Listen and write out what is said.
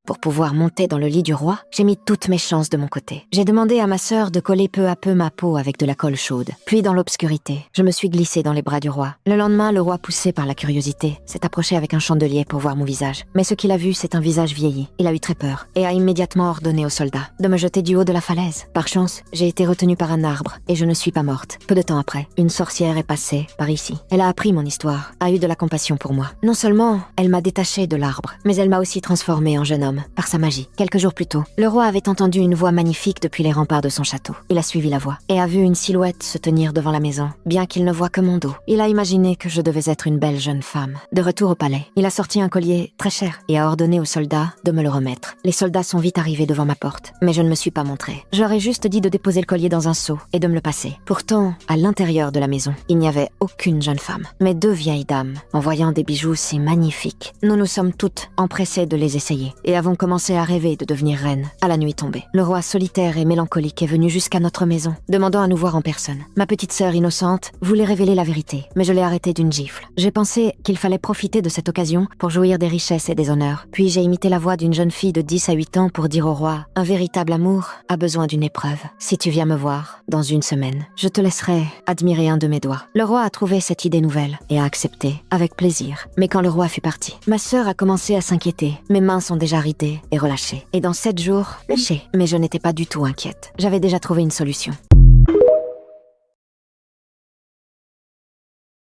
pour pouvoir monter dans le lit du roi, j'ai mis toutes mes chances de mon côté. J'ai demandé à ma sœur de coller peu à peu ma peau avec de la colle chaude. Puis dans l'obscurité, je me suis glissée dans les bras du roi. Le lendemain, le roi, poussé par la curiosité, s'est approché avec un chandelier pour voir mon visage. Mais ce qu'il a vu, c'est un visage vieilli. Il a eu très peur et a immédiatement ordonné aux soldats de me jeter du haut de la falaise. Par chance, j'ai été retenue par un arbre et je ne suis pas morte. Peu de temps après, une sorcière est passée par ici. Elle a appris mon histoire, a eu de la compassion pour moi. Non seulement elle m'a détachée de l'arbre, mais elle m'a aussi transformée en jeune homme par sa magie. Quelques jours plus tôt, le roi avait entendu une voix magnifique depuis les remparts de son château. Il a suivi la voix et a vu une silhouette se tenir devant la maison, bien qu'il ne voie que mon dos. Il a imaginé que je devais être une belle jeune femme. De retour au palais, il a sorti un collier très cher et a ordonné aux soldats de me le remettre. Les soldats sont vite arrivés devant ma porte, mais je ne me suis pas montrée. J'aurais juste dit de déposer le collier dans un seau et de me le passer. Pourtant, à l'intérieur de la maison, il n'y avait aucune jeune femme, mais deux vieilles dames, en voyant des bijoux si magnifiques. Nous nous sommes toutes empressées de les essayer et avons commencé à rêver de devenir reine. À la nuit tombée, le roi solitaire et mélancolique est venu jusqu'à notre maison, demandant à nous voir en personne. Ma petite sœur innocente voulait révéler la vérité, mais je l'ai arrêtée d'une gifle. J'ai pensé qu'il fallait profiter de cette occasion pour jouir des richesses et des honneurs. Puis j'ai imité la voix d'une jeune fille de 10 à 8 ans pour dire au roi: un véritable amour a besoin d'une épreuve. Si tu viens me voir dans une semaine, je te laisserai admirer un de mes doigts. Le roi a trouvé cette idée nouvelle et a accepté avec plaisir. Mais quand le roi fut parti, ma sœur a commencé à s'inquiéter. Mes mains sont déjà ridées et relâchées. Et dans 7 jours, mais je n'étais pas du tout inquiète. J'avais déjà trouvé une solution.